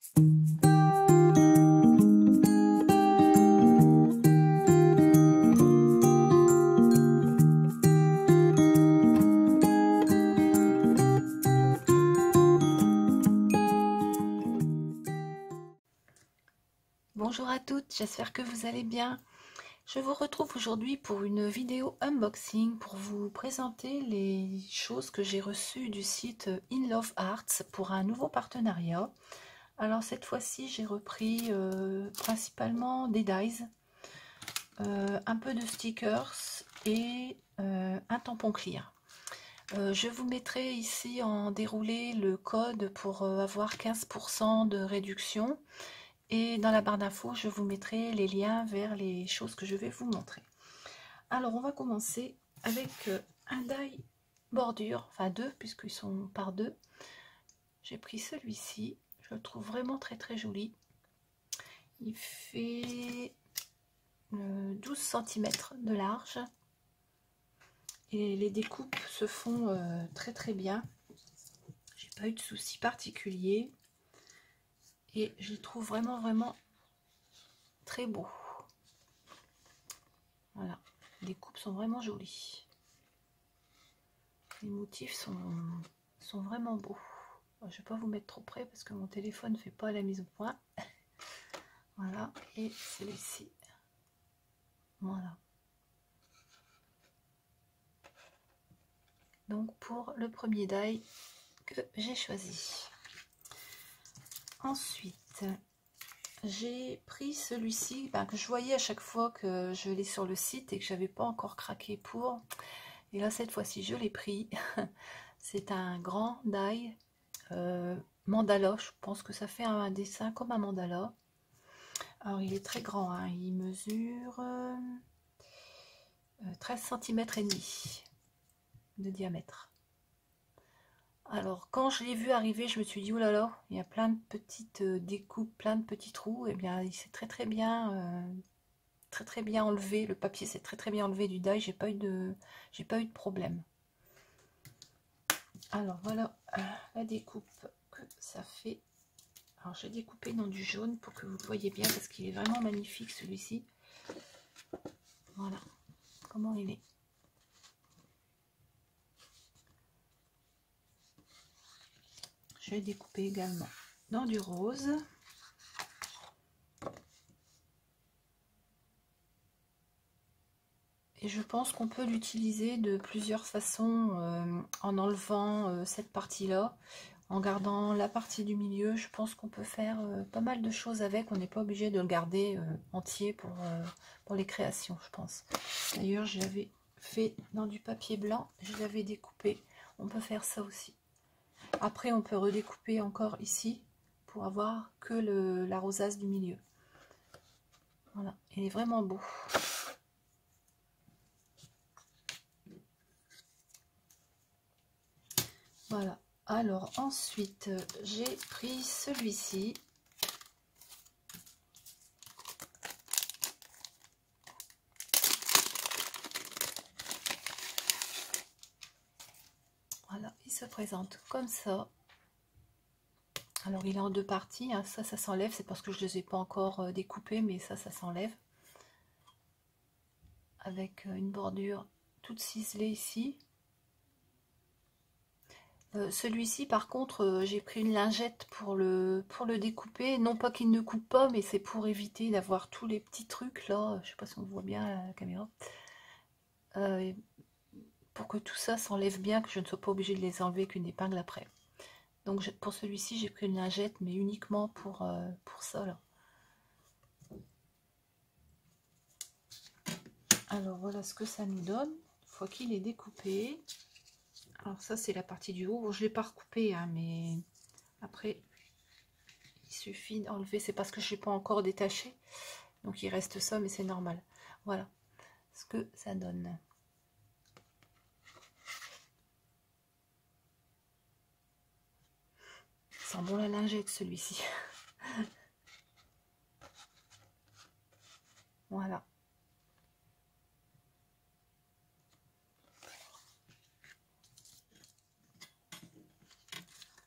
Bonjour à toutes, j'espère que vous allez bien. Je vous retrouve aujourd'hui pour une vidéo unboxing pour vous présenter les choses que j'ai reçues du site In Love Arts pour un nouveau partenariat. Alors cette fois-ci j'ai repris principalement des dies, un peu de stickers et un tampon clear. Je vous mettrai ici en déroulé le code pour avoir 15% de réduction. Et dans la barre d'infos, je vous mettrai les liens vers les choses que je vais vous montrer. Alors, on va commencer avec un die bordure, enfin deux, puisqu'ils sont par deux. J'ai pris celui-ci, je le trouve vraiment très très joli. Il fait 12 cm de large. Et les découpes se font très très bien. J'ai pas eu de soucis particuliers. Et je les trouve vraiment très beaux. Voilà, les coupes sont vraiment jolies. Les motifs sont vraiment beaux. Je ne vais pas vous mettre trop près parce que mon téléphone ne fait pas la mise au point. Voilà, et celui-ci. Voilà. Donc pour le premier die que j'ai choisi. Ensuite, j'ai pris celui-ci que je voyais à chaque fois que je l'ai sur le site et que j'avais pas encore craqué pour. Et là cette fois-ci je l'ai pris. C'est un grand die mandala. Je pense que ça fait un dessin comme un mandala. Alors il est très grand, hein. Il mesure 13 cm et demi de diamètre. Alors quand je l'ai vu arriver, je me suis dit oh là là, il y a plein de petites découpes, plein de petits trous. Et bien il s'est très bien enlevé. Le papier s'est très bien enlevé du die. J'ai pas eu de problème. Alors voilà la découpe que ça fait. Alors j'ai découpé dans du jaune pour que vous voyez bien parce qu'il est vraiment magnifique celui-ci. Voilà comment il est. Je vais découper également dans du rose. Et je pense qu'on peut l'utiliser de plusieurs façons en enlevant cette partie-là, en gardant la partie du milieu. Je pense qu'on peut faire pas mal de choses avec. On n'est pas obligé de le garder entier pour les créations, je pense. D'ailleurs, je l'avais fait dans du papier blanc. Je l'avais découpé. On peut faire ça aussi. Après, on peut redécouper encore ici pour avoir que la rosace du milieu. Voilà, il est vraiment beau. Voilà, alors ensuite j'ai pris celui-ci. Voilà, il se présente comme ça. Alors il est en deux parties, hein. Ça s'enlève, c'est parce que je ne les ai pas encore découpés, mais ça s'enlève. Avec une bordure toute ciselée ici. Celui-ci par contre j'ai pris une lingette pour le découper, non pas qu'il ne coupe pas, mais c'est pour éviter d'avoir tous les petits trucs là, je sais pas si on voit bien à la caméra, pour que tout ça s'enlève bien, que je ne sois pas obligée de les enlever avec une épingle après. Donc pour celui-ci j'ai pris une lingette, mais uniquement pour ça là. Alors voilà ce que ça nous donne une fois qu'il est découpé. Alors ça c'est la partie du haut, bon, je ne l'ai pas recoupé hein, mais après il suffit d'enlever, c'est parce que je n'ai pas encore détaché, donc il reste ça, mais c'est normal. Voilà ce que ça donne. Il sent bon la lingette celui-ci. Voilà.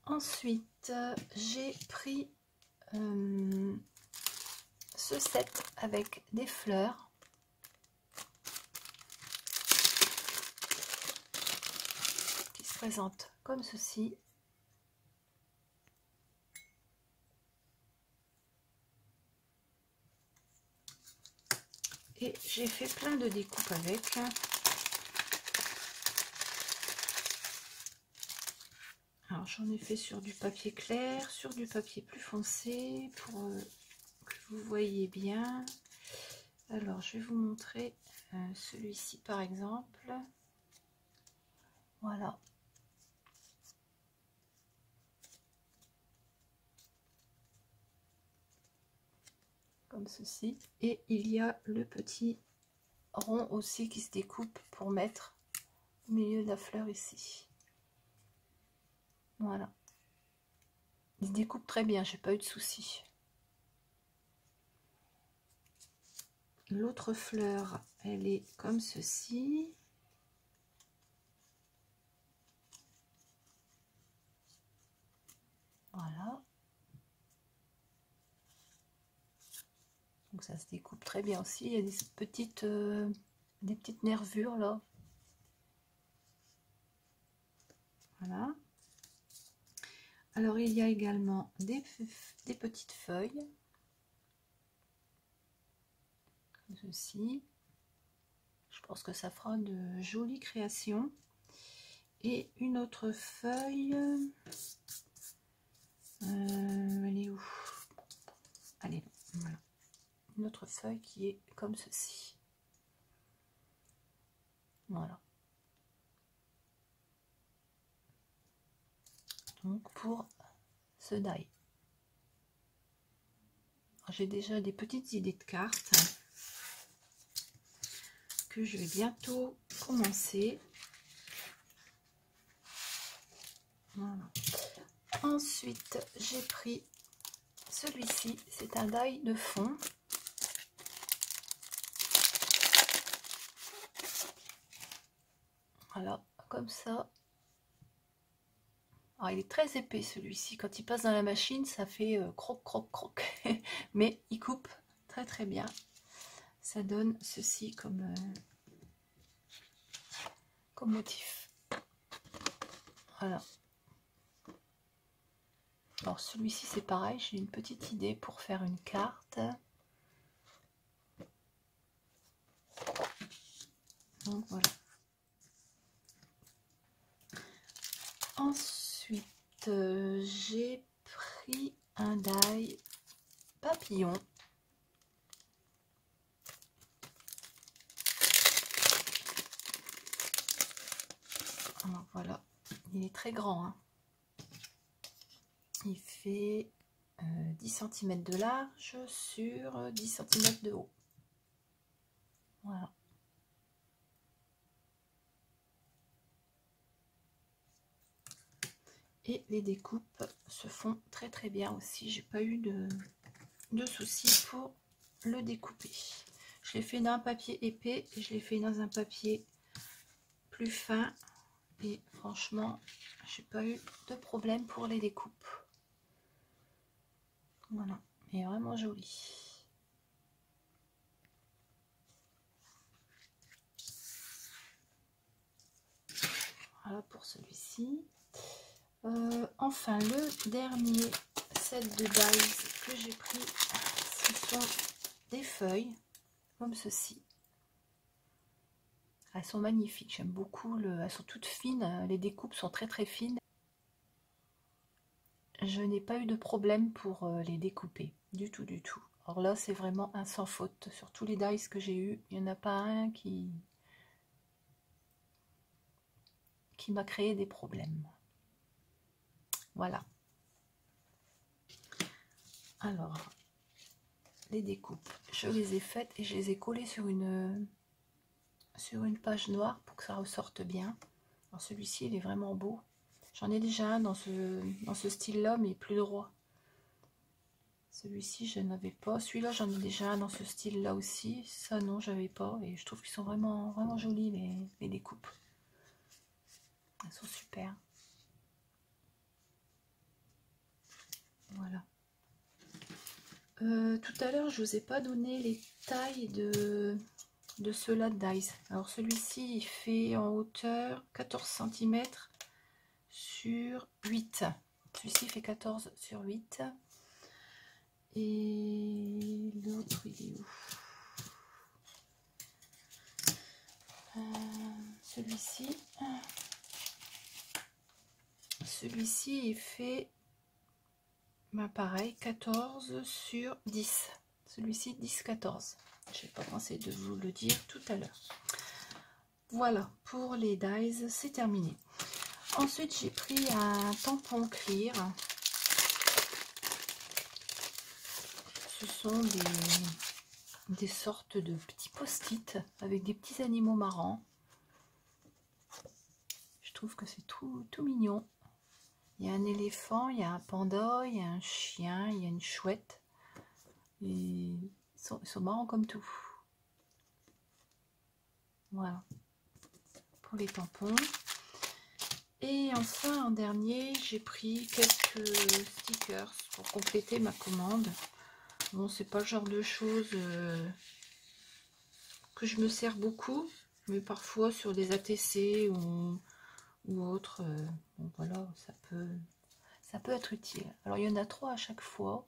Ensuite, j'ai pris ce set avec des fleurs. Qui se présente comme ceci. Et j'ai fait plein de découpes avec. Alors j'en ai fait sur du papier clair, sur du papier plus foncé, pour que vous voyez bien. Alors je vais vous montrer celui-ci par exemple. Voilà. Comme ceci. Et il y a le petit rond aussi qui se découpe pour mettre au milieu de la fleur ici. Voilà. Il se découpe très bien, j'ai pas eu de soucis. L'autre fleur, elle est comme ceci. Voilà. Donc ça se découpe très bien aussi. Il y a des petites nervures là. Voilà. Alors il y a également des petites feuilles. Comme ceci. Je pense que ça fera de jolies créations. Et une autre feuille. Elle est où? Allez, voilà. Une autre feuille qui est comme ceci. Voilà. Donc pour ce die. J'ai déjà des petites idées de cartes que je vais bientôt commencer. Voilà. Ensuite, j'ai pris celui-ci. C'est un die de fond. Voilà, comme ça. Alors, il est très épais celui-ci. Quand il passe dans la machine, ça fait croc, croc, croc. Mais il coupe très très bien. Ça donne ceci comme motif. Voilà. Alors celui-ci c'est pareil, j'ai une petite idée pour faire une carte. Donc voilà. Ensuite, j'ai pris un die papillon. Alors voilà, il est très grand, hein. Il fait 10 cm de large sur 10 cm de haut. Voilà. Et les découpes se font très très bien aussi. J'ai pas eu de soucis pour le découper. Je l'ai fait dans un papier épais et je l'ai fait dans un papier plus fin. Et franchement, j'ai pas eu de problème pour les découpes. Voilà, il est vraiment joli. Voilà pour celui-ci. Enfin, le dernier set de dies que j'ai pris, ce sont des feuilles comme ceci. Elles sont magnifiques, j'aime beaucoup, elles sont toutes fines, les découpes sont très très fines. Je n'ai pas eu de problème pour les découper, du tout, du tout. Alors là, c'est vraiment un sans faute. Sur tous les dies que j'ai eu, il n'y en a pas un qui m'a créé des problèmes. Voilà. Alors, les découpes, je les ai faites et je les ai collées sur une page noire pour que ça ressorte bien. Alors celui-ci, il est vraiment beau. J'en ai déjà un dans ce style-là, mais plus droit. Celui-ci, je n'avais pas. Celui-là, j'en ai déjà un dans ce style-là aussi. Ça, non, j'avais pas. Et je trouve qu'ils sont vraiment, vraiment jolis, les découpes. Elles sont super. Voilà. Tout à l'heure, je vous ai pas donné les tailles de ceux-là de dies. Alors celui-ci, il fait en hauteur 14 cm sur 8. Celui-ci fait 14 sur 8. Et l'autre, il est où? Celui-ci, il fait pareil, 14 sur 10. Celui-ci, 10-14. Je n'ai pas pensé de vous le dire tout à l'heure. Voilà, pour les dies, c'est terminé. Ensuite, j'ai pris un tampon clear. Ce sont des sortes de petits post-it avec des petits animaux marrants. Je trouve que c'est tout mignon. Il y a un éléphant, il y a un panda, il y a un chien, il y a une chouette. Et ils sont marrants comme tout. Voilà. Pour les tampons. Et enfin, en dernier, j'ai pris quelques stickers pour compléter ma commande. Bon, c'est pas le genre de choses que je me sers beaucoup, mais parfois sur des ATC ou autres, bon, voilà, ça peut être utile. Alors, il y en a 3 à chaque fois.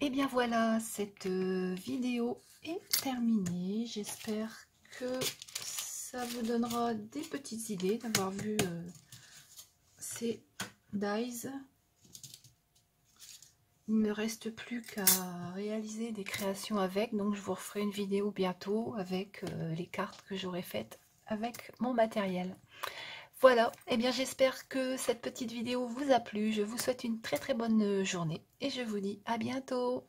Et bien voilà, cette vidéo est terminée. J'espère que ça vous donnera des petites idées d'avoir vu ces dies. Il ne me reste plus qu'à réaliser des créations avec, donc je vous referai une vidéo bientôt avec les cartes que j'aurai faites avec mon matériel. Voilà, et bien j'espère que cette petite vidéo vous a plu. Je vous souhaite une très bonne journée et je vous dis à bientôt.